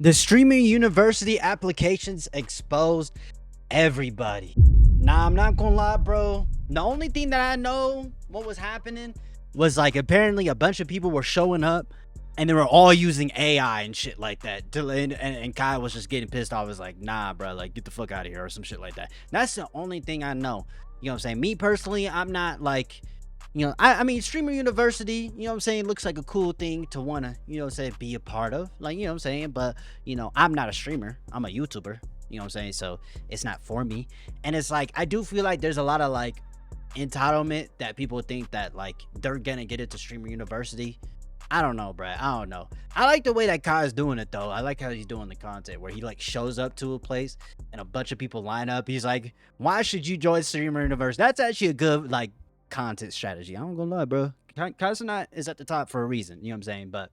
The streaming university applications exposed everybody. Nah, I'm not gonna lie, bro. The only thing that I know what was happening was like apparently a bunch of people were showing up and they were all using AI and shit like that. And Kai was just getting pissed off. Was like, nah, bro, like get the fuck out of here or some shit like that. That's the only thing I know. You know what I'm saying? Me personally, I'm not like, I mean, streamer university, you know what I'm saying, looks like a cool thing to want to, say, be a part of, like, you know what I'm saying, but I'm not a streamer, I'm a YouTuber, you know what I'm saying, so it's not for me. And it's like, I do feel like there's a lot of like entitlement that people think that like they're gonna get into streamer university. I don't know, bruh. I don't know. I like the way that Kai is doing it though. I like how he's doing the content where he like shows up to a place and a bunch of people line up. He's like, why should you join streamer university? That's actually a good like content strategy. I'm gonna lie, bro. Kaizenat is at the top for a reason. You know what I'm saying? But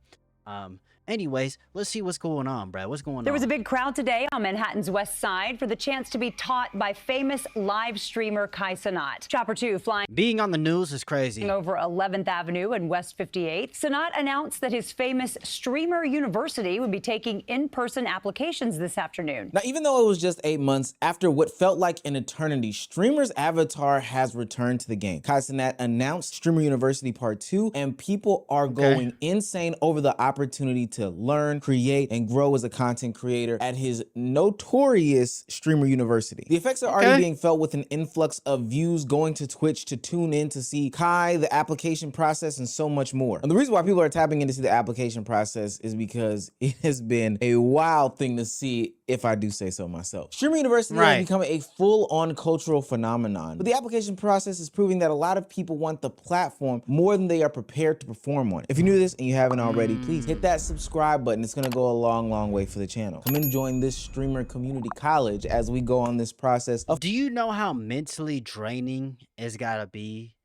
anyways, let's see what's going on, bro. What's going on? There was a big crowd today on Manhattan's West Side for the chance to be taught by famous live streamer Kai Cenat. Chopper 2 flying being on the news is crazy. Over 11th Avenue and West 58th. Cenat announced that his famous streamer university would be taking in-person applications this afternoon. Now, even though it was just 8 months, after what felt like an eternity, Streamer's avatar has returned to the game. Kai Cenat announced Streamer University Part 2, and people are going insane over the opportunity to learn, create, and grow as a content creator at his notorious Streamer University. The effects are already being felt with an influx of views going to Twitch to tune in to see Kai, the application process, and so much more. And the reason why people are tapping in to see the application process is because it has been a wild thing to see, if I do say so myself. Streamer University has become a full-on cultural phenomenon, but the application process is proving that a lot of people want the platform more than they are prepared to perform on it. If you knew this and you haven't already, please hit that subscribe button. It's gonna go a long, long way for the channel. Come and join this streamer community college as we go on this process of— Do you know how mentally draining it's gotta be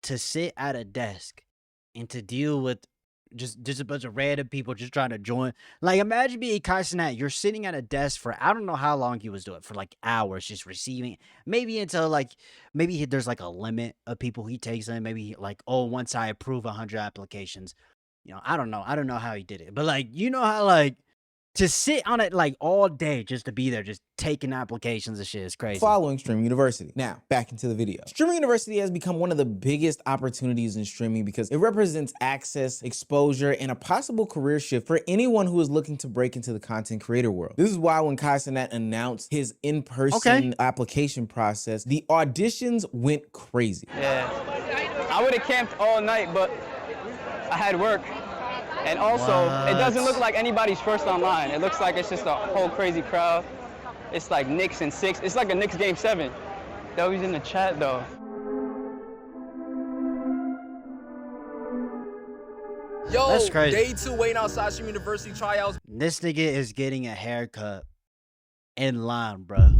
to sit at a desk and to deal with just a bunch of random people just trying to join? Like, imagine being Kai Cenat. You're sitting at a desk for, I don't know how long he was doing, for like hours, just receiving, maybe until like, maybe there's like a limit of people he takes in. Maybe like, oh, once I approve 100 applications, I don't know how he did it, but like, how like to sit on it like all day just to be there, just taking applications and shit is crazy. Following Streamer University. Now, back into the video. Streamer University has become one of the biggest opportunities in streaming because it represents access, exposure, and a possible career shift for anyone who is looking to break into the content creator world. This is why when Kai Cenat announced his in-person application process, the auditions went crazy. Yeah, I would have camped all night, but I had work. And also, it doesn't look like anybody's first online. It looks like it's just a whole crazy crowd. It's like Knicks and 6. It's like a Knicks game 7. Though he's in the chat though. Yo, that's crazy. Day 2 waiting outside Streamer University tryouts. This nigga is getting a haircut in line, bro.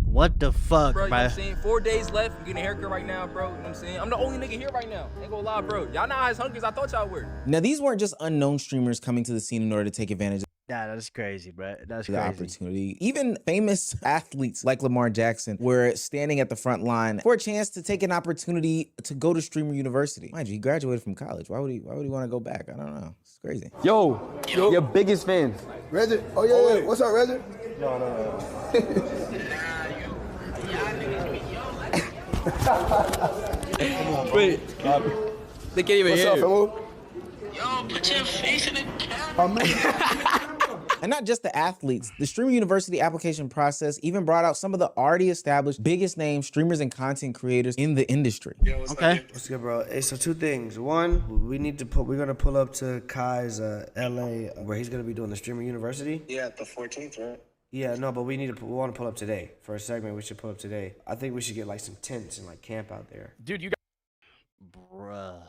What the fuck, bro? You know what I'm saying? 4 days left. I'm getting a haircut right now, bro. You know what I'm saying? I'm the only nigga here right now. Ain't gonna lie, bro. Y'all not as hungry as I thought y'all were. Now, these weren't just unknown streamers coming to the scene in order to take advantage of that's crazy, bro. That's the crazy. opportunity. Even famous athletes like Lamar Jackson were standing at the front line for a chance to take an opportunity to go to Streamer University. Mind you, he graduated from college. Why would he want to go back? I don't know. It's crazy. Yo, your biggest fan. Reggie? Oh, yeah. What's up, Reggie? No. Wait, they can't even hear you. Yo, put your face in the camera. And not just the athletes, the Streamer University application process even brought out some of the already established biggest name streamers and content creators in the industry. Yo, what's good, bro? Hey, so 2 things. One, we're gonna pull up to Kai's LA where he's gonna be doing the Streamer University. Yeah, the 14th, right? Yeah, no, but we want to pull up today for a segment. We should pull up today. I think we should get like some tents and like camp out there. Dude, you Bruh.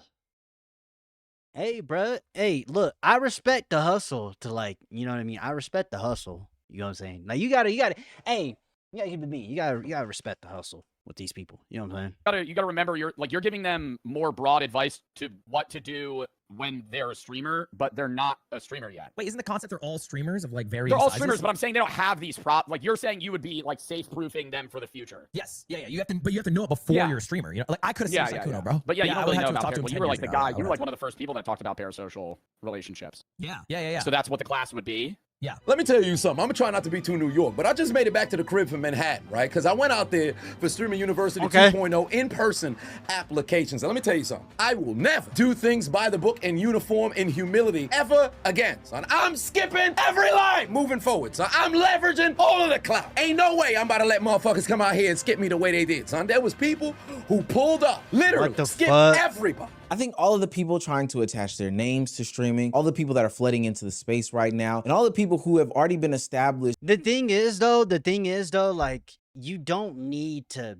Hey, bruh. Hey, look, I respect the hustle to like, you know what I mean? I respect the hustle. You know what I'm saying? Like, you gotta, hey, you gotta keep it me. You gotta respect the hustle with these people. You know what I'm saying? You gotta remember, you're giving them more broad advice to what to do when they're a streamer, but they're not a streamer yet. Wait, isn't the concept they're all streamers of like various They're all sizes? streamers, but I'm saying they don't have these like you're saying you would be like safe-proofing them for the future. Yes, yeah. You have to know it before you're a streamer. You know, like I could have seen Sykkuno, bro. But yeah, you don't I really would know have to about talk to him. you were like the guy. You were like one one of the first people that talked about parasocial relationships. Yeah. So that's what the class would be. Yeah. Let me tell you something. I'm gonna try not to be too New York, but I just made it back to the crib from Manhattan, right? Because I went out there for Streaming University 2.0 in-person applications. And let me tell you something. I will never do things by the book in uniform in humility ever again, son. I'm skipping every line moving forward, son. I'm leveraging all of the clout. Ain't no way I'm about to let motherfuckers come out here and skip me the way they did, son. There was people who pulled up, literally skipped everybody. I think all of the people trying to attach their names to streaming, all the people that are flooding into the space right now, and all the people who have already been established. The thing is though, like, you don't need to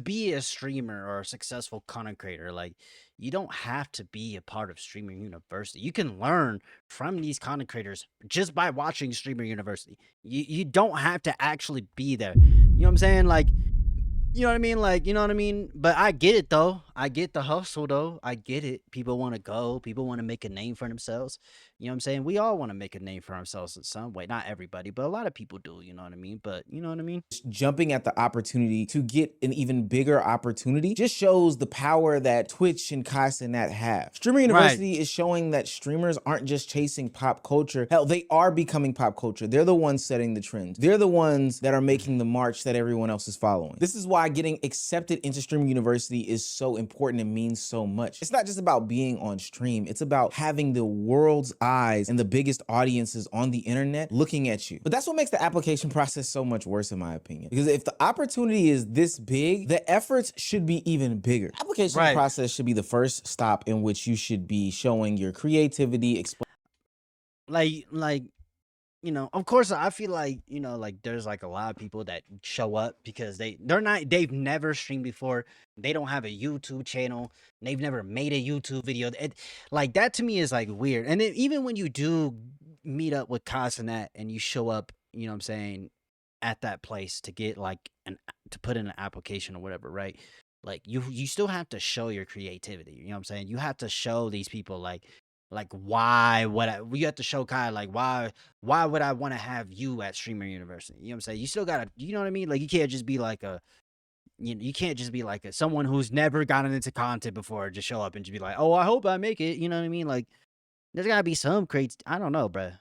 be a streamer or a successful content creator. Like, you don't have to be a part of Streamer University. You can learn from these content creators just by watching Streamer University. You don't have to actually be there. You know what I'm saying? Like, you know what I mean? Like, you know what I mean? But I get it, though. I get the hustle, though. I get it. People want to go. People want to make a name for themselves. You know what I'm saying? We all want to make a name for ourselves in some way. Not everybody, but a lot of people do. You know what I mean? But you know what I mean? Jumping at the opportunity to get an even bigger opportunity just shows the power that Twitch and Kai Cenat have. Streamer University is showing that streamers aren't just chasing pop culture. Hell, they are becoming pop culture. They're the ones setting the trends. They're the ones that are making the march that everyone else is following. This is why getting accepted into Streamer University is so important and means so much. It's not just about being on stream. It's about having the world's eyes and the biggest audiences on the internet looking at you. But that's what makes the application process so much worse, in my opinion. Because if the opportunity is this big, the efforts should be even bigger. Application process should be the first stop in which you should be showing your creativity, like, you know, of course, I feel like, you know, like there's like a lot of people that show up because they've never streamed before. They don't have a YouTube channel. They've never made a YouTube video. Like that to me is like weird. And then even when you do meet up with Kai Cenat and you show up, you know what I'm saying, at that place to get like to put in an application or whatever, right? Like you still have to show your creativity. You know what I'm saying? You have to show these people like why you have to show Kai like why would I want to have you at Streamer University? You know what I'm saying? You still gotta, you know what I mean? Like you can't just be like you can't just be like someone who's never gotten into content before, just show up and just be like, oh, I hope I make it. You know what I mean? Like there's gotta be some I don't know, bruh.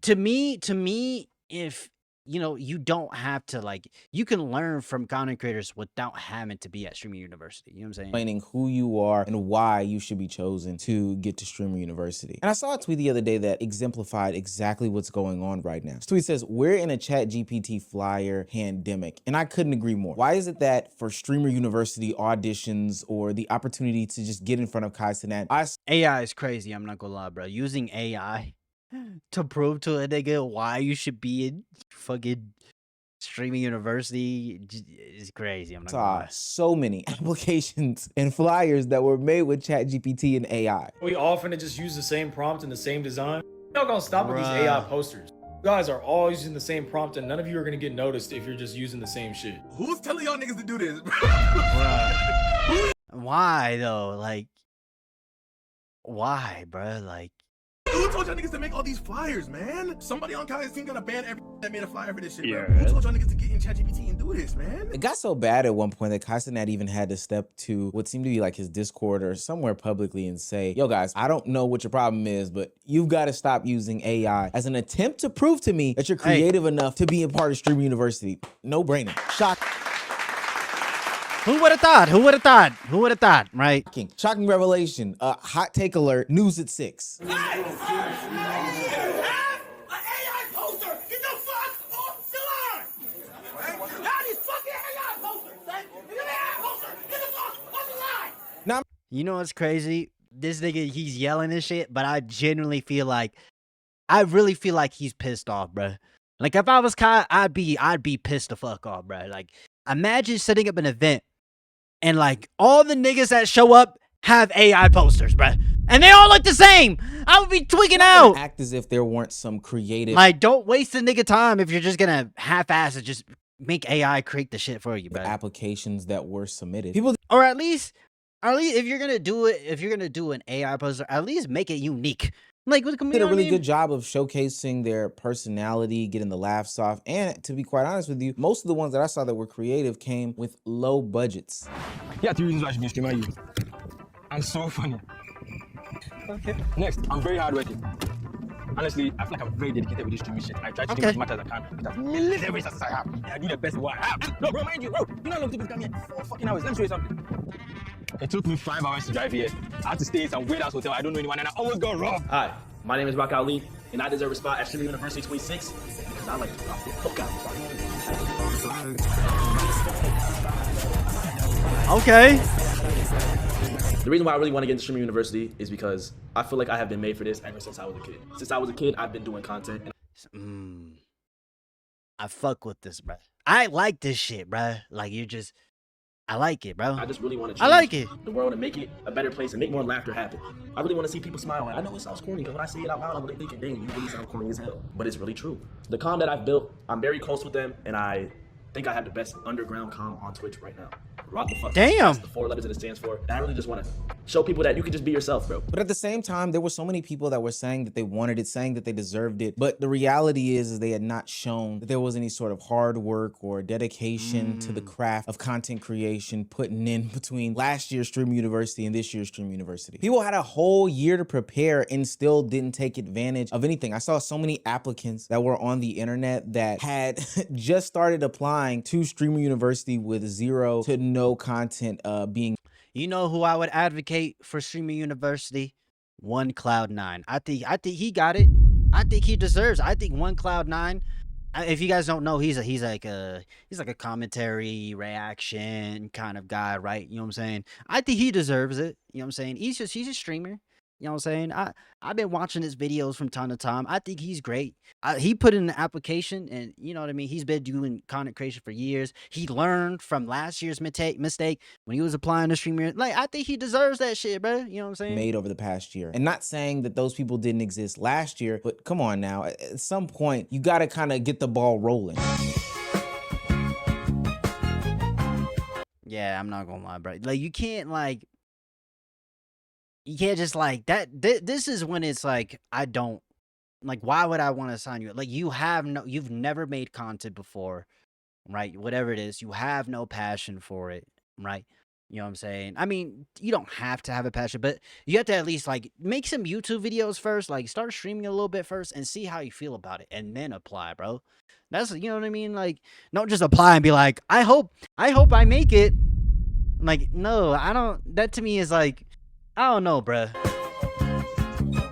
To me, if you know, you don't have to like, you can learn from content creators without having to be at Streamer University. You know what I'm saying? Explaining who you are and why you should be chosen to get to Streamer University. And I saw a tweet the other day that exemplified exactly what's going on right now. This tweet says, we're in a ChatGPT flyer pandemic. And I couldn't agree more. Why is it that for Streamer University auditions or the opportunity to just get in front of Kai Cenat, AI is crazy, I'm not gonna lie, bro. Using AI to prove to a nigga why you should be in fucking Streaming University is crazy. I'm not gonna lie. So many applications and flyers that were made with ChatGPT and AI. We all finna just use the same prompt and the same design. You're not gonna stop with these AI posters. You guys are all using the same prompt and none of you are gonna get noticed if you're just using the same shit. Who's telling y'all niggas to do this? Why though? Like, why, bro? Like, who told y'all niggas to make all these flyers, man? Somebody on Kai's team gotta ban every that made a flyer for this shit, bro. Who told y'all niggas to get in ChatGPT and do this, man? It got so bad at one point that Kai Cenat even had to step to what seemed to be like his Discord or somewhere publicly and say, yo guys, I don't know what your problem is, but you've got to stop using AI as an attempt to prove to me that you're creative enough to be a part of Streamer University. No brainer. Shock. Who would have thought? Who would have thought? Who would have thought, right? Shocking revelation. Hot take alert. News at 6. You know what's crazy? This nigga, he's yelling and shit, but I genuinely feel like, I really feel like he's pissed off, bruh. Like if I was Kai, I'd be pissed the fuck off, bruh. Like imagine setting up an event and like all the niggas that show up have AI posters, bruh. And they all look the same. I would be tweaking out. Act as if there weren't some creative. Like don't waste the nigga time if you're just gonna half-ass it. Just make AI create the shit for you, bruh. Applications that were submitted. Or at least if you're gonna do it, if you're gonna do an AI poster, at least make it unique. Like, did a really good job of showcasing their personality, getting the laughs off, and to be quite honest with you, most of the ones that I saw that were creative came with low budgets. Yeah, 3 reasons why I should be streaming you. I'm so funny. Okay. Next, I'm very hardworking. Honestly, I feel like I'm very dedicated with this streaming shit. I try to do as much as I can with as many levels as I have. And I do the best of what I have. No, bro, mind you, bro. You know how long it took me to come here? 4 fucking hours. Let me show you something. It took me 5 hours to drive here. I had to stay in some weird ass hotel. I don't know anyone, and I almost got robbed. Hi, my name is Rock Ali, and I deserve a spot at Streamer University 26 because I like to rock the fuck out. Okay. The reason why I really want to get into Streamer University is because I feel like I have been made for this ever since I was a kid. Since I was a kid, I've been doing content. I fuck with this, bro. I like this shit, bro. Like I like it, bro. I just really want to I like it. the world and make it a better place and make more laughter happen. I really want to see people smile. I know it sounds corny, but when I say it out loud, I'm really thinking, dang, you really sound corny as hell. But it's really true. The comm that I've built, I'm very close with them, and I think I have the best underground comm on Twitch right now. Rock the fuck. Damn. That's the 4 letters that it stands for. And I really just want to show people that you can just be yourself, bro. But at the same time, there were so many people that were saying that they wanted it, saying that they deserved it. But the reality is they had not shown that there was any sort of hard work or dedication to the craft of content creation putting in between last year's Streamer University and this year's Streamer University. People had a whole year to prepare and still didn't take advantage of anything. I saw so many applicants that were on the internet that had just started applying to Streamer University with 0 to no content being. You know who I would advocate for Streamer University? OneCloud9. I think he got it. I think he deserves. I think OneCloud9. If you guys don't know, he's like a commentary reaction kind of guy, right? You know what I'm saying? I think he deserves it. You know what I'm saying? He's a streamer. You know what I'm saying? I've been watching his videos from time to time. I think he's great. He put in an application, and you know what I mean? He's been doing content creation for years. He learned from last year's mistake when he was applying to streamer. Like, I think he deserves that shit, bro. You know what I'm saying? Made over the past year. And not saying that those people didn't exist last year, but come on now. At some point, you got to kind of get the ball rolling. Yeah, I'm not gonna lie, bro. Like, you can't just like that. This is when it's like, I don't like, why would I want to sign you? Like, you've never made content before, right? Whatever it is, you have no passion for it, right? You know what I'm saying? I mean, you don't have to have a passion, but you have to at least like make some YouTube videos first, like start streaming a little bit first and see how you feel about it and then apply, bro. That's, you know what I mean? Like, don't just apply and be like, I hope I make it. Like, no, I don't. That to me is like, I don't know, bruh.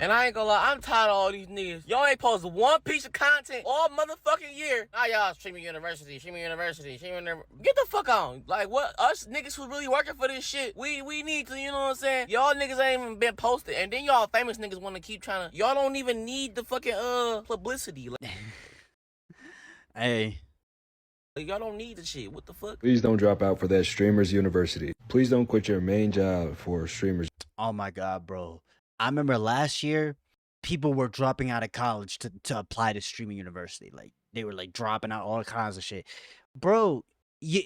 And I ain't gonna lie, I'm tired of all these niggas. Y'all ain't posted one piece of content all motherfucking year. Now y'all Streamer University. Get the fuck on. Like, what? Us niggas who really working for this shit, we need to, you know what I'm saying? Y'all niggas ain't even been posted. And then y'all famous niggas want to keep trying to, y'all don't even need the fucking, publicity. Like, hey. Y'all don't need the shit. What the fuck? Please don't drop out for that Streamers University. Please don't quit your main job for streamers. Oh my God, bro. I remember last year, people were dropping out of college to apply to Streaming University. Like, they were like dropping out all kinds of shit. Bro,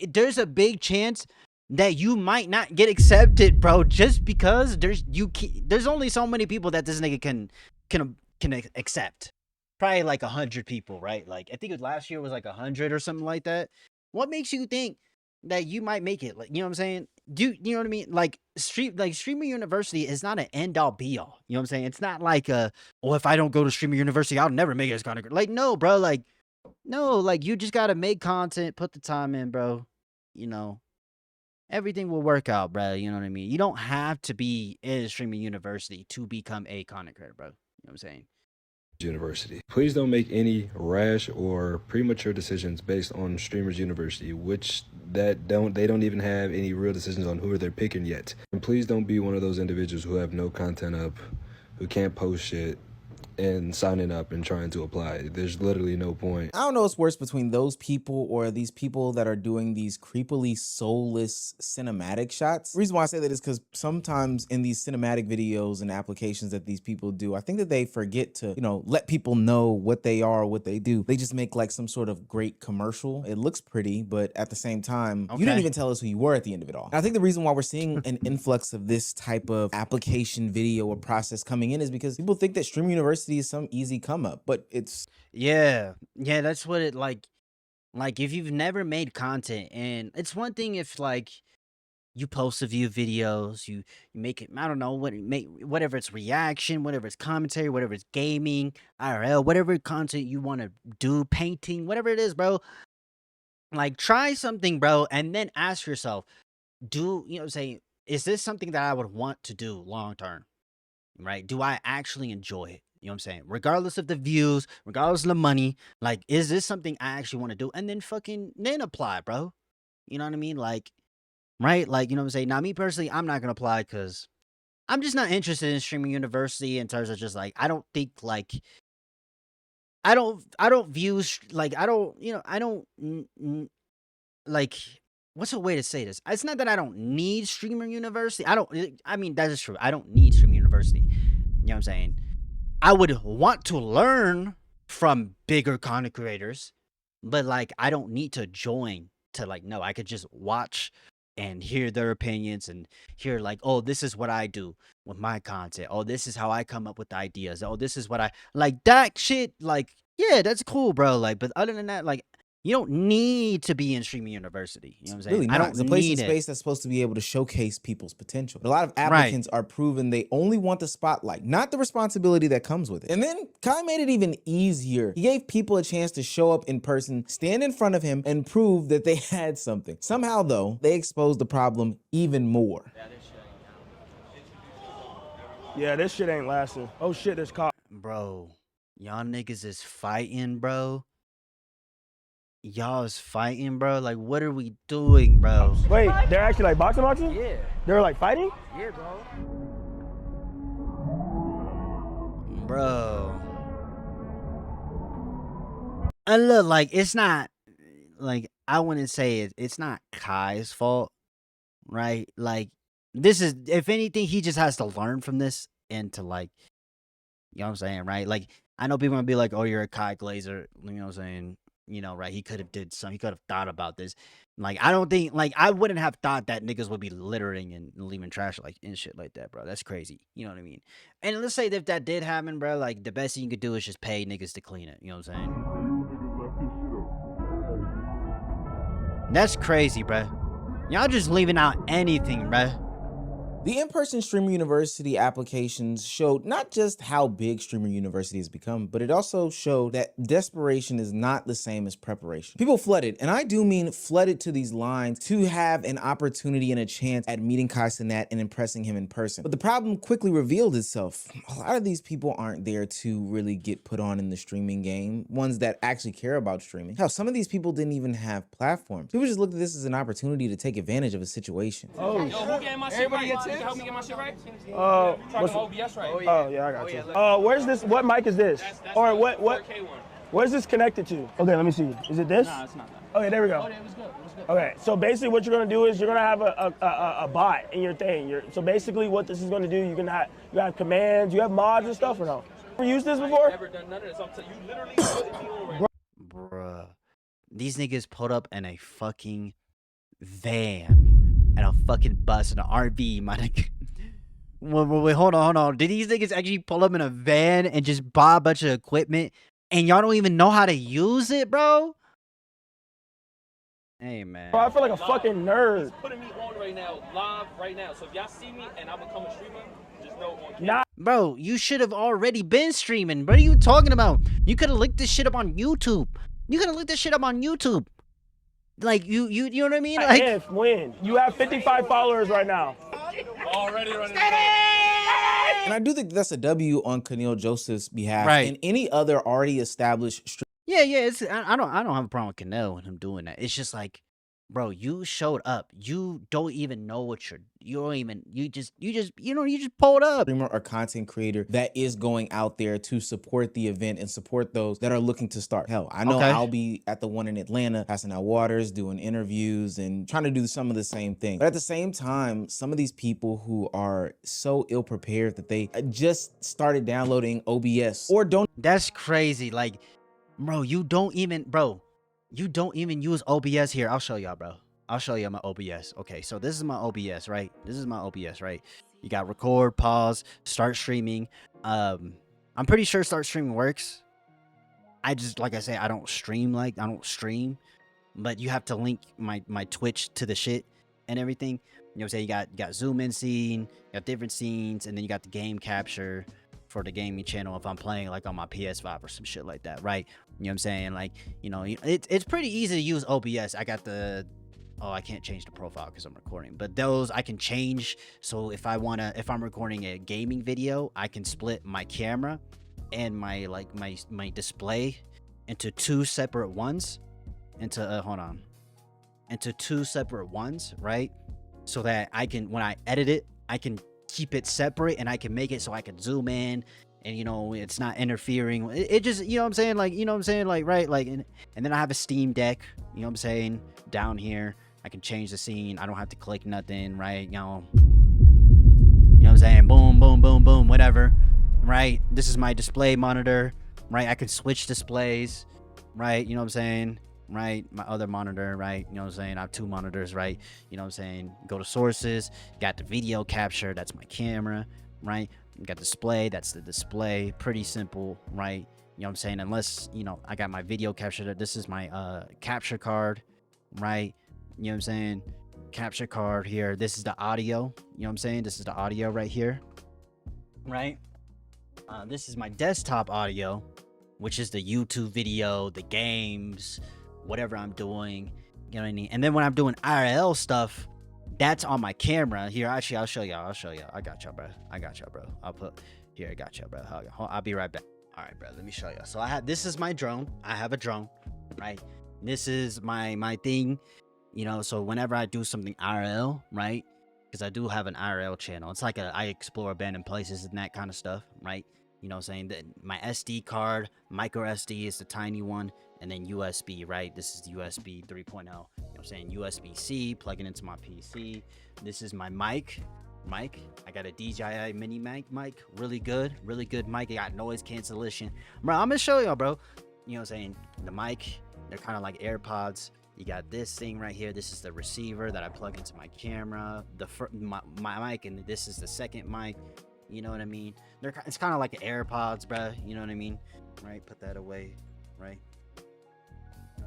there's a big chance that you might not get accepted, bro, just because there's only so many people that this nigga can accept. Probably like 100 people, right? Like, I think last year was like 100 or something like that. What makes you think that you might make it? Like, you know what I'm saying? You know what I mean? Like, Streamer University is not an end-all be-all. You know what I'm saying? It's not like if I don't go to Streamer University, I'll never make it as content. Like, no, bro. Like, no, like, you just gotta make content, put the time in, bro. You know, everything will work out, bro. You know what I mean? You don't have to be in Streamer University to become a content creator, bro. You know what I'm saying? University. Please don't make any rash or premature decisions based on Streamers University, which they don't even have any real decisions on who they're picking yet. And please don't be one of those individuals who have no content up, who can't post shit, and signing up and trying to apply. There's literally no point. I don't know what's worse between those people or these people that are doing these creepily soulless cinematic shots. The reason why I say that is because sometimes in these cinematic videos and applications that these people do, I think that they forget to, you know, let people know what they are, what they do. They just make like some sort of great commercial. It looks pretty, but at the same time, you didn't even tell us who you were at the end of it all. And I think the reason why we're seeing an influx of this type of application video or process coming in is because people think that Streamer University is some easy come up, but it's that's what it like if you've never made content, and it's one thing if like you post a few videos, you make it, I don't know, whatever it's reaction, whatever it's commentary, whatever it's gaming, IRL, whatever content you want to do, painting, whatever it is, bro. Like, try something, bro, and then ask yourself, say, is this something that I would want to do long term? Right? Do I actually enjoy it? You know what I'm saying? Regardless of the views, regardless of the money, like, is this something I actually want to do? And then then apply, bro. You know what I mean? Like, right? Like, you know what I'm saying? Now, me personally, I'm not gonna apply because I'm just not interested in streaming university in terms of just like, I don't think like I don't view like I don't, I don't like, what's a way to say this? It's not that I don't need streamer university. I mean, that is true. I don't need streamer university. You know what I'm saying? I would want to learn from bigger content creators, but like, I don't need to join to like, no, I could just watch and hear their opinions and hear like, oh, this is what I do with my content. Oh, this is how I come up with ideas. Oh, this is what I like, that shit. Like, yeah, that's cool, bro. Like, but other than that, like, you don't need to be in streaming university. You know what I'm saying? Really not. I don't It's a place need in it. space that's supposed to be able to showcase people's potential. But a lot of applicants are proven they only want the spotlight, not the responsibility that comes with it. And then Kai made it even easier. He gave people a chance to show up in person, stand in front of him, and prove that they had something. Somehow, though, they exposed the problem even more. Yeah, this shit ain't lasting. Oh shit, there's cops. Bro, y'all niggas is fighting, bro. Y'all is fighting, bro. Like, what are we doing, bro? Wait, they're actually like boxing? Yeah. They're like fighting? Yeah, bro. And look, like, it's not, like, I wouldn't say it's not Kai's fault, right? Like, this is, if anything, he just has to learn from this and to, like, you know what I'm saying, right? Like, I know people gonna be like, oh, you're a Kai Glazer, you know what I'm saying? You know, right? He could have thought about this. Like, I don't think, like, I wouldn't have thought that niggas would be littering and leaving trash like and shit like that, bro. That's crazy. You know what I mean? And let's say if that did happen, bro, like, the best thing you could do is just pay niggas to clean it. You know what I'm saying? That's crazy, bro. Y'all just leaving out anything, bro. The in-person Streamer University applications showed not just how big Streamer University has become, but it also showed that desperation is not the same as preparation. People flooded, and I do mean flooded to these lines to have an opportunity and a chance at meeting Kai Cenat and impressing him in person. But the problem quickly revealed itself. A lot of these people aren't there to really get put on in the streaming game, ones that actually care about streaming. Hell, some of these people didn't even have platforms. People just looked at this as an opportunity to take advantage of a situation. Oh, Yo, who getting my shit right? Help me get my shit right? what's OBS right? Oh yeah, I got you. Where's this? What mic is this? Or what? Where's this connected to? Okay, let me see. Is it this? Nah, it's not that. Okay, there we go. Oh, it was good. It was good. Okay, so basically what you're gonna do is you're gonna have a bot in your thing. So basically what this is gonna do, you have commands, you have mods and stuff or no? Ever used this before? Never done none of this. You literally put me on right now. Bruh. These niggas pulled up in a fucking van and a fucking bus and an RV, my nigga. Wait, hold on. Did these niggas actually pull up in a van and just buy a bunch of equipment and y'all don't even know how to use it, bro? Hey, man. Bro, I feel like a fucking nerd. He's putting me on right now, live right now. So if y'all see me and I become a streamer, just know on camera. Nah. Bro, you should have already been streaming. What are you talking about? You could have linked this shit up on YouTube. Like, you know what I mean? Like, when? You have 55 followers right now. Already running. And I do think that's a W on Keneal Joseph's behalf. Right. And any other already established yeah. I don't have a problem with Keneal and him doing that. It's just like, bro, you showed up. You don't even know what you just pulled up. streamer or content creator that is going out there to support the event and support those that are looking to start. Hell, I know I'll be at the one in Atlanta, passing out waters, doing interviews and trying to do some of the same thing. But at the same time, some of these people who are so ill prepared that they just started downloading OBS or don't. That's crazy. Like, bro, you don't even use OBS here. I'll show y'all, bro. I'll show you my OBS. Okay, so this is my OBS, right? You got record, pause, start streaming. I'm pretty sure start streaming works. I just, like I say, I don't stream, but you have to link my Twitch to the shit and everything. You know what I'm saying? You got zoom in scene, you got different scenes, and then you got the game capture for the gaming channel if I'm playing like on my PS5 or some shit like that, right? You know what I'm saying? Like, you know, it's pretty easy to use OBS. I got the, oh, I can't change the profile because I'm recording, but those I can change. So if I'm recording a gaming video, I can split my camera and my display into two separate ones, into two separate ones, right? So that I can, when I edit it, I can keep it separate, and I can make it so I can zoom in, and you know, it's not interfering. It just, you know what I'm saying, like, you know what I'm saying, like, right, like, and then I have a Steam Deck, you know what I'm saying, down here. I can change the scene. I don't have to click nothing, right? You know what I'm saying? Boom, boom, boom, boom, whatever, right? This is my display monitor, right? I can switch displays, right? You know what I'm saying? Right, my other monitor, right? You know what I'm saying? I have two monitors, right? You know what I'm saying? Go to sources, got the video capture, that's my camera, right? Got display, that's the display. Pretty simple, right? You know what I'm saying? Unless, you know, I got my video capture. This is my capture card, right? You know what I'm saying? Capture card here. This is the audio. You know what I'm saying? This is the audio right here, right? This is my desktop audio, which is the YouTube video, the games, whatever I'm doing, you know what I mean? And then when I'm doing IRL stuff, that's on my camera. Here, actually, I'll show y'all. I got y'all, bro. I'll put here. I got y'all, bro. I'll be right back. All right, bro. Let me show y'all. So this is my drone. I have a drone, right? This is my thing, you know. So whenever I do something IRL, right? Because I do have an IRL channel. It's like I explore abandoned places and that kind of stuff, right? You know what I'm saying? That my SD card, micro SD is the tiny one, and then USB, right? This is the USB 3.0. You know what I'm saying? USB-C, plug it into my PC. This is my mic. I got a DJI mini mic, really good mic. It got noise cancellation. Bro, I'm gonna show y'all, bro. You know what I'm saying? The mic, they're kind of like AirPods. You got this thing right here. This is the receiver that I plug into my camera. My mic, and this is the second mic. You know what I mean? It's kind of like AirPods, bro. You know what I mean? Right? Put that away. Right?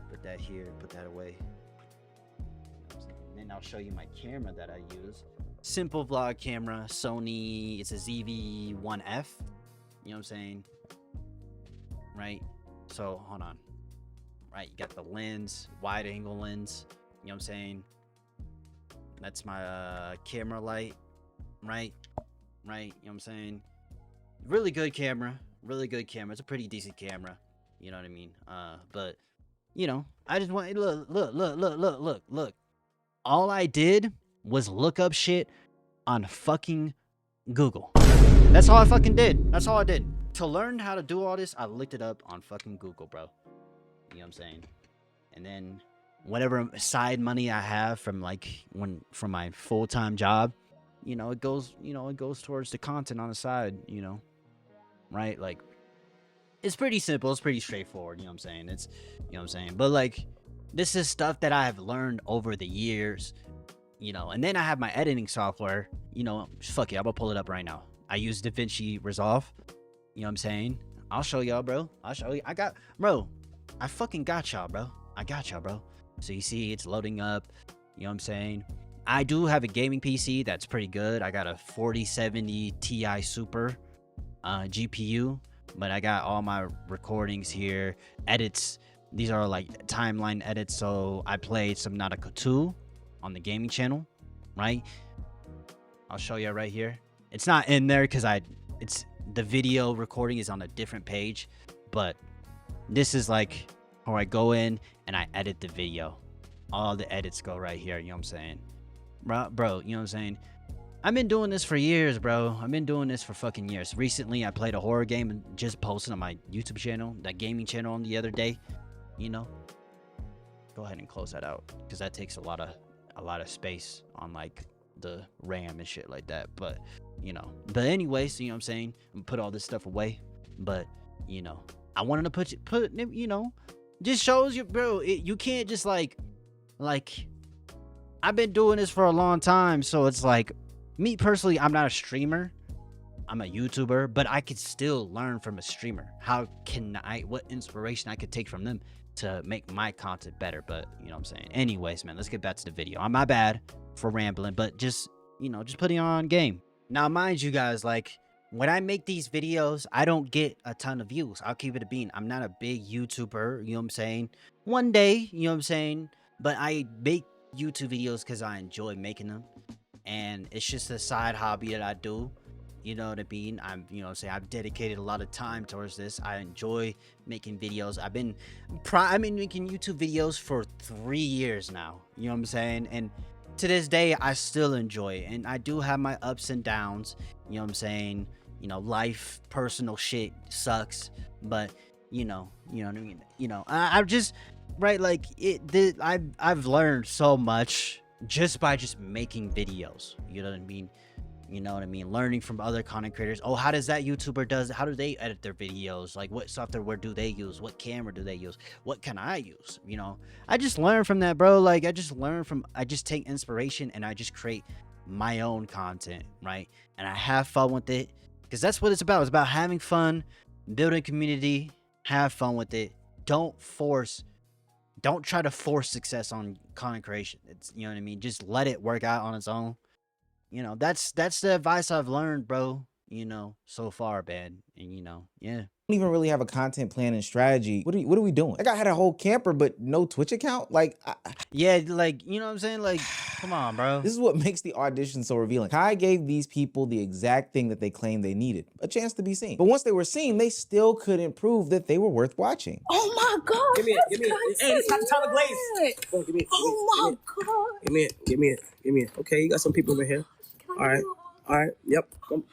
Put that here. Put that away. And then I'll show you my camera that I use. Simple vlog camera. Sony. It's a ZV-1F. You know what I'm saying? Right? So, hold on. Right? You got the lens. Wide angle lens. You know what I'm saying? That's my camera light. Right? Right, you know what I'm saying? Really good camera. It's a pretty decent camera. You know what I mean? But you know, I just want look. All I did was look up shit on fucking Google. That's all I fucking did. That's all I did. To learn how to do all this, I looked it up on fucking Google, bro. You know what I'm saying? And then whatever side money I have from from my full-time job, you know, it goes towards the content on the side, you know, right? Like, it's pretty simple. It's pretty straightforward. You know what I'm saying? It's, you know what I'm saying? But like, this is stuff that I have learned over the years, you know, and then I have my editing software, you know, fuck it. I'm gonna pull it up right now. I use DaVinci Resolve. You know what I'm saying? I'll show y'all, bro. I'll show you. I fucking got y'all, bro. So you see it's loading up. You know what I'm saying? I do have a gaming PC that's pretty good. I got a 4070 Ti Super GPU, but I got all my recordings here, edits. These are like timeline edits. So I played Subnautica 2 on the gaming channel, right? I'll show you right here. It's not in there because it's the video recording is on a different page, but this is like where I go in and I edit the video. All the edits go right here. You know what I'm saying? Bro, you know what I'm saying? I've been doing this for years, bro. I've been doing this for fucking years. Recently, I played a horror game and just posted on my YouTube channel, that gaming channel, the other day. You know, go ahead and close that out because that takes a lot of space on like the RAM and shit like that. But you know, but anyways, you know what I'm saying? I'm gonna put all this stuff away. But you know, I wanted to put you know, just shows you, bro. You can't just like. I've been doing this for a long time, so it's like, me personally, I'm not a streamer. I'm a YouTuber, but I could still learn from a streamer. What inspiration I could take from them to make my content better. But you know what I'm saying? Anyways, man, let's get back to the video. My bad for rambling, but just, you know, just putting on game. Now, mind you guys, like, when I make these videos, I don't get a ton of views. I'll keep it a bean. I'm not a big YouTuber, you know what I'm saying? One day, you know what I'm saying? But I make YouTube videos because I enjoy making them. And it's just a side hobby that I do. You know what I mean? You know what I'm saying? I've dedicated a lot of time towards this. I enjoy making videos. I've been making YouTube videos for 3 years now. You know what I'm saying? And to this day, I still enjoy it. And I do have my ups and downs. You know what I'm saying? You know, life, personal shit sucks, but you know what I mean. You know, I've just like I've learned so much just by just making videos. You know what I mean? You know what I mean? Learning from other content creators. Oh, how does that YouTuber does? How do they edit their videos? Like, what software do they use? What camera do they use? What can I use? You know, I just learn from that, bro. Like, I just take inspiration and I just create my own content, right? And I have fun with it. Because that's what it's about. It's about having fun, building community, have fun with it. Don't try to force success on content creation. It's, you know what I mean? Just let it work out on its own. You know, that's the advice I've learned, bro, you know, so far, man. And, you know, yeah. Don't even really have a content plan and strategy. What are we doing? Like, I had a whole camper, but no Twitch account. Like, yeah, like, you know what I'm saying? Like, come on, bro. This is what makes the audition so revealing. Kai gave these people the exact thing that they claimed they needed, a chance to be seen. But once they were seen, they still couldn't prove that they were worth watching. Oh my God! Give me it. Hey, it's not the time to glaze. Oh, give me it. Oh my God! Give me it. Okay, you got some people over here. All right. Yep. Come.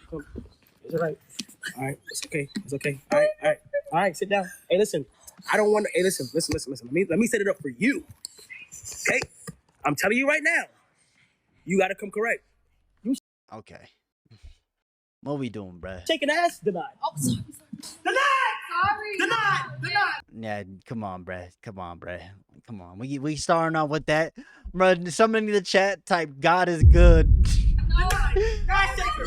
It's all right. All right. It's okay. All right. Sit down. Hey, listen. I don't want to. Hey, listen. Let me set it up for you. Okay. I'm telling you right now. You got to come correct. Okay. What we doing, bruh? Shaking ass? Denied. Oh, sorry. Denied. Yeah, come on, bruh. Come on. We starting off with that. Bruh, somebody in the chat type, God is good. Ass shaker.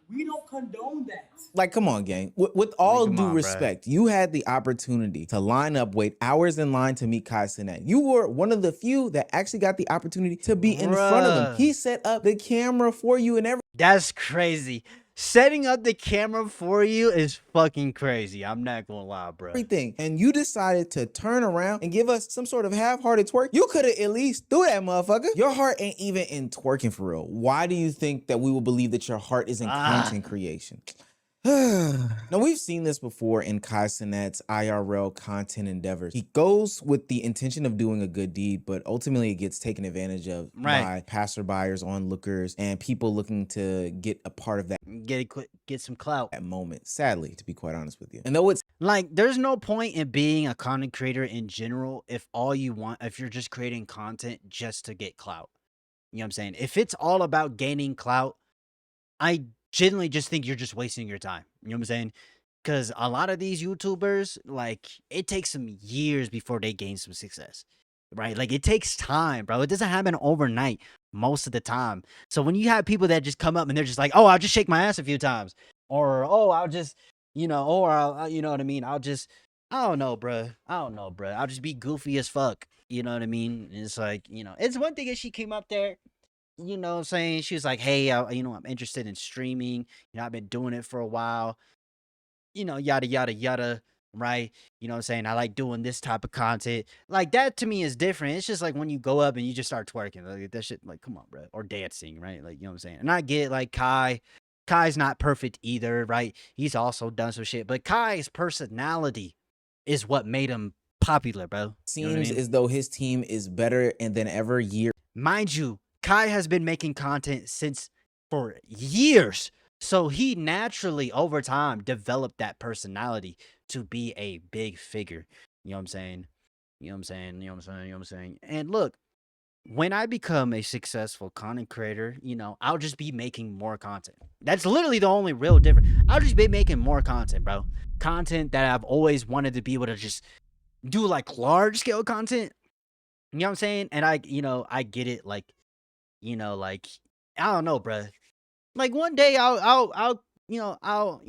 We don't condone that. Like, come on, gang. With all due respect, you had the opportunity to line up, wait hours in line to meet Kai Cenat. You were one of the few that actually got the opportunity to be in front of him. He set up the camera for you and everything. That's crazy. Setting up the camera for you is fucking crazy. I'm not gonna lie, bro. Everything. And you decided to turn around and give us some sort of half-hearted twerk. You could have at least threw that motherfucker. Your heart ain't even in twerking for real. Why do you think that we will believe that your heart is in content creation? Now, we've seen this before in Kai Cenat's IRL content endeavors. He goes with the intention of doing a good deed, but ultimately it gets taken advantage of by passerbyers, onlookers, and people looking to get a part of that. Get some clout. That moment, sadly, to be quite honest with you. And though it's like, there's no point in being a content creator in general if you're just creating content just to get clout. You know what I'm saying? If it's all about gaining clout, I generally just think you're just wasting your time. You know what I'm saying? Because a lot of these YouTubers, like, it takes them years before they gain some success, right? Like, it takes time, bro. It doesn't happen overnight most of the time. So when you have people that just come up and they're just like, oh, I'll just shake my ass a few times, or oh, I'll just, you know, or I'll, you know what I mean? I don't know, bro. I'll just be goofy as fuck. You know what I mean? It's like, you know, it's one thing if she came up there, you know what I'm saying? She was like, hey, you know, I'm interested in streaming. You know, I've been doing it for a while. You know, yada, yada, yada, right? You know what I'm saying? I like doing this type of content. Like, that to me is different. It's just like when you go up and you just start twerking. Like, that shit, like, come on, bro. Or dancing, right? Like, you know what I'm saying? And I get, like, Kai's not perfect either, right? He's also done some shit. But Kai's personality is what made him popular, bro. Seems as though his team is better than ever year. Mind you, Kai has been making content for years. So he naturally, over time, developed that personality to be a big figure. You know what I'm saying? And look, when I become a successful content creator, you know, I'll just be making more content. That's literally the only real difference. I'll just be making more content, bro. Content that I've always wanted to be able to just do, like, large scale content. You know what I'm saying? And I get it, like, you know, like, I don't know, bruh. Like, one day I'll I'll,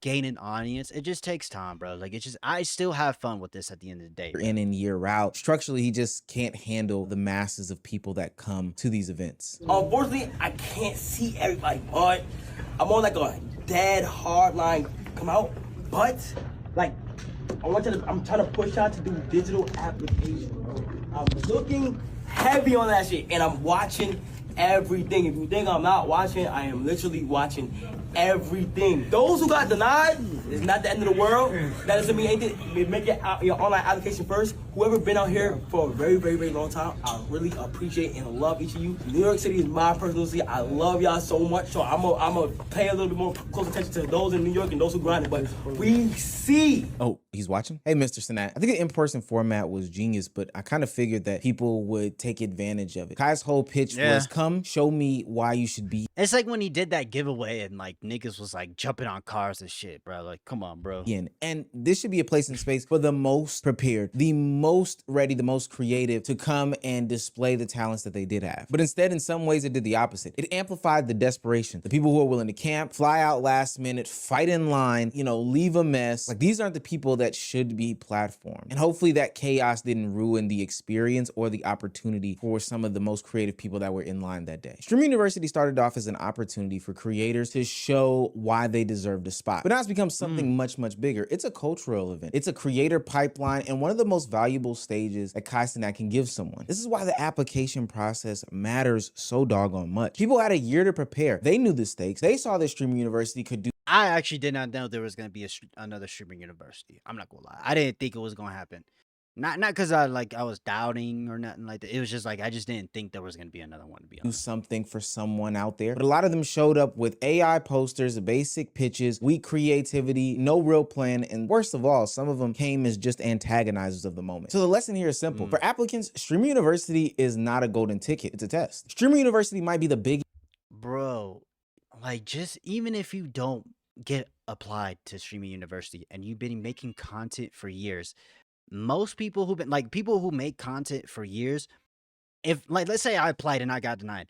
gain an audience. It just takes time, bro. Like, I still have fun with this at the end of the day. In and year out. Structurally, he just can't handle the masses of people that come to these events. Unfortunately, I can't see everybody, but I'm on like a dead hard line come out. But like, I'm trying to push out to do digital application, bro. I'm looking heavy on that shit, and I'm watching everything. If you think I'm not watching, I am literally watching everything. Those who got denied, it's not the end of the world. That doesn't mean anything. Make your online application first. Whoever been out here for a very, very, very long time, I really appreciate and love each of you. New York City is my personal city. I love y'all so much. So I'm gonna pay a little bit more close attention to those in New York and those who grinded. But we see. Oh, he's watching? Hey, Mr. Sanat. I think the in-person format was genius, but I kind of figured that people would take advantage of it. Kai's whole pitch was, come show me why you should be. It's like when he did that giveaway and like niggas was like jumping on cars and shit, bro. Like, come on, bro. And this should be a place and space for the most prepared, the most ready, the most creative to come and display the talents that they did have. But instead, in some ways, it did the opposite. It amplified the desperation. The people who are willing to camp, fly out last minute, fight in line, leave a mess. Like, these aren't the people that should be platformed. And hopefully that chaos didn't ruin the experience or the opportunity for some of the most creative people that were in line that day. Streaming University started off as an opportunity for creators to show why they deserved a spot. But now it's become something much, much bigger. It's a cultural event. It's a creator pipeline and one of the most valuable stages that Kai Cenat can give someone. This is why the application process matters so doggone much. People had a year to prepare. They knew the stakes. They saw that Streaming University could do. I actually did not know there was going to be another Streaming University. I'm not going to lie. I didn't think it was going to happen. Not because I was doubting or nothing like that. It was just like I just didn't think there was gonna be another one, to be honest. Do something for someone out there. But a lot of them showed up with AI posters, basic pitches, weak creativity, no real plan, and worst of all, some of them came as just antagonizers of the moment. So the lesson here is simple. For applicants, Streaming University is not a golden ticket, it's a test. Streaming University might be the big bro, like just even if you don't get applied to Streaming University and you've been making content for years, most people who've been like people who make content for years, if like let's say I applied and I got denied,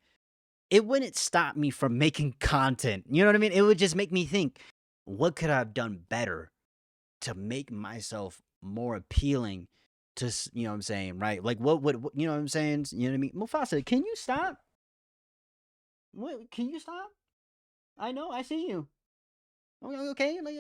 it wouldn't stop me from making content. You know what I mean? It would just make me think, what could I have done better to make myself more appealing to, you know what I'm saying, right? Like what would, you know what I'm saying? You know what I mean? Mufasa, can you stop? What, can you stop? I know, I see you. Okay, like,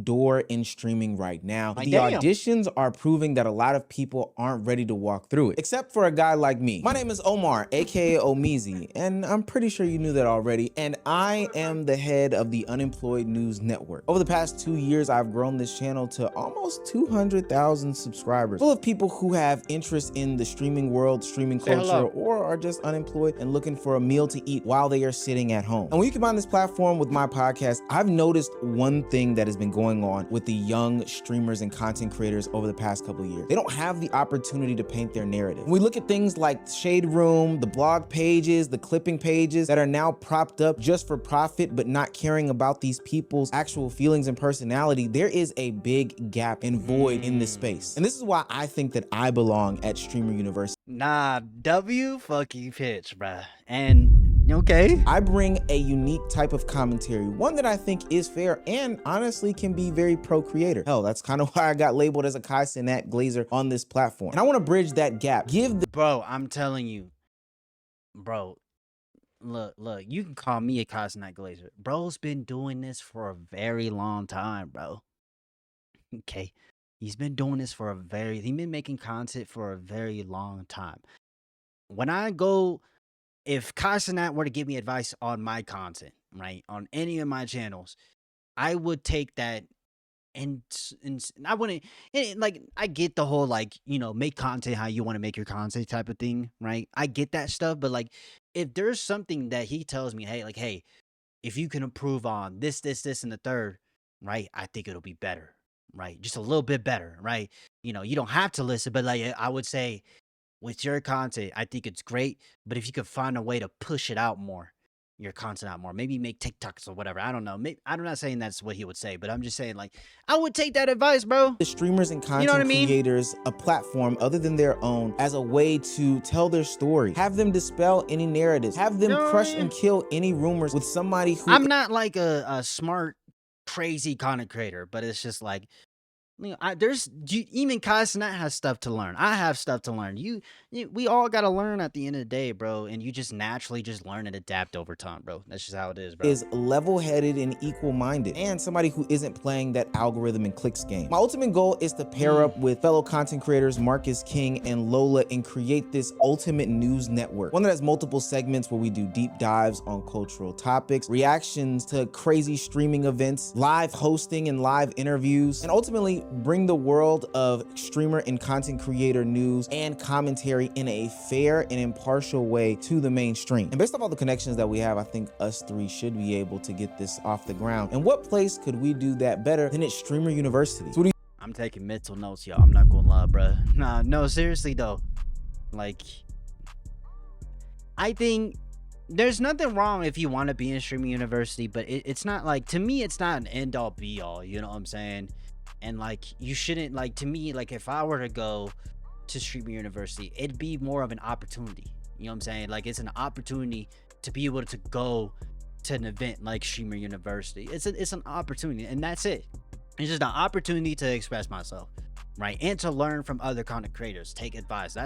door in streaming right now. Like, the damn. auditions are proving that a lot of people aren't ready to walk through it, except for a guy like me. My name is Omar, aka Omizi, and I'm pretty sure you knew that already, and I am the head of the Unemployed News Network. Over the past 2 years, I've grown this channel to almost 200,000 subscribers, full of people who have interest in the streaming world, streaming culture, or are just unemployed and looking for a meal to eat while they are sitting at home. And when you combine this platform with my podcast, I've noticed one thing that has been going on with the young streamers and content creators over the past couple of years. They don't have the opportunity to paint their narrative. When we look at things like Shade Room, the blog pages, the clipping pages that are now propped up just for profit but not caring about these people's actual feelings and personality, there is a big gap and void in this space. And this is why I think that I belong at Streamer University. Nah, W fucking pitch, bruh. And okay. I bring a unique type of commentary, one that I think is fair and honestly can be very pro-creator. Hell, that's kind of why I got labeled as a Kai Cenat Glazer on this platform. And I want to bridge that gap. Bro, I'm telling you, bro, look, you can call me a Kai Cenat Glazer. Bro's been doing this for a very long time, bro. Okay. He's been doing this for he's been making content for a very long time. When I go, if Kai Cenat were to give me advice on my content, right, on any of my channels, I would take that and I wouldn't, like, I get the whole, like, make content how you want to make your content type of thing, right? I get that stuff, but, like, if there's something that he tells me, hey, if you can improve on this, and the third, right, I think it'll be better, right? Just a little bit better, right? You don't have to listen, but, like, I would say, with your content, I think it's great, but if you could find a way to push it out more, your content out more. Maybe make TikToks or whatever. I don't know. I'm not saying that's what he would say, but I'm just saying, like, I would take that advice, bro. The streamers and content You know what I mean? creators a platform other than their own as a way to tell their story. Have them dispel any narratives. Have them crush and kill any rumors with somebody who... I'm not like a smart, crazy content creator, but it's just like, you know, even Kai Cenat has stuff to learn. I have stuff to learn. We all gotta learn at the end of the day, bro. And you just naturally just learn and adapt over time, bro. That's just how it is, bro. Is level-headed and equal-minded, and somebody who isn't playing that algorithm and clicks game. My ultimate goal is to pair up with fellow content creators Marcus King and Lola and create this ultimate news network. One that has multiple segments where we do deep dives on cultural topics, reactions to crazy streaming events, live hosting and live interviews, and ultimately bring the world of streamer and content creator news and commentary in a fair and impartial way to the mainstream. And based off all the connections that we have, I think us three should be able to get this off the ground. And what place could we do that better than at Streamer University? So I'm taking mental notes, y'all. I'm not gonna lie, bro. Nah, no, seriously though. Like, I think there's nothing wrong if you want to be in Streaming University, but it's not like, to me, it's not an end all be all. You know what I'm saying? And like, you shouldn't, like, to me, like, if I were to go to Streamer University, it'd be more of an opportunity. You know what I'm saying? Like, it's an opportunity to be able to go to an event like Streamer University. It's an opportunity, and that's it. It's just an opportunity to express myself, right? And to learn from other content creators, take advice.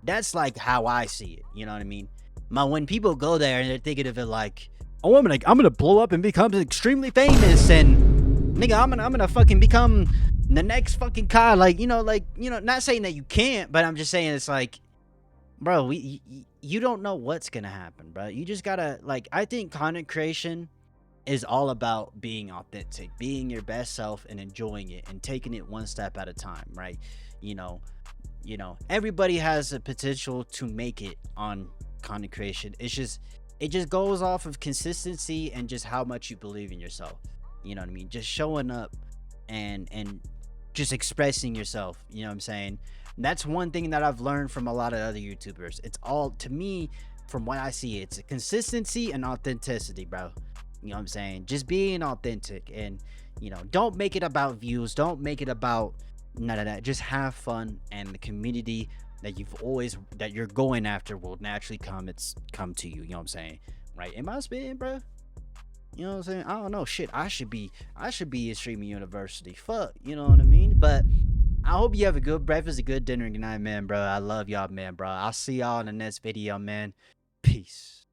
That's like how I see it. You know what I mean? When people go there and they're thinking of it like, oh, I'm gonna blow up and become extremely famous, and nigga, I'm gonna fucking become the next fucking Kai. Like, not saying that you can't, but I'm just saying it's like, bro, you don't know what's gonna happen, bro. You just gotta, like, I think content creation is all about being authentic, being your best self and enjoying it and taking it one step at a time, right? You know, everybody has the potential to make it on content creation. It just goes off of consistency and just how much you believe in yourself. You know what I mean? Just showing up and just expressing yourself. You know what I'm saying? That's one thing that I've learned from a lot of other YouTubers. It's all, to me, from what I see, it's a consistency and authenticity, bro. You know what I'm saying? Just being authentic, and, you know, don't make it about views. Don't make it about none of that. Just have fun, and the community that you're going after will naturally come to you. You know what I'm saying? Right? Am I spitting, bro? You know what I'm saying? I don't know. Shit, I should be in Streaming University. Fuck, you know what I mean? But I hope you have a good breakfast, a good dinner, and good night, man, bro. I love y'all, man, bro. I'll see y'all in the next video, man. Peace.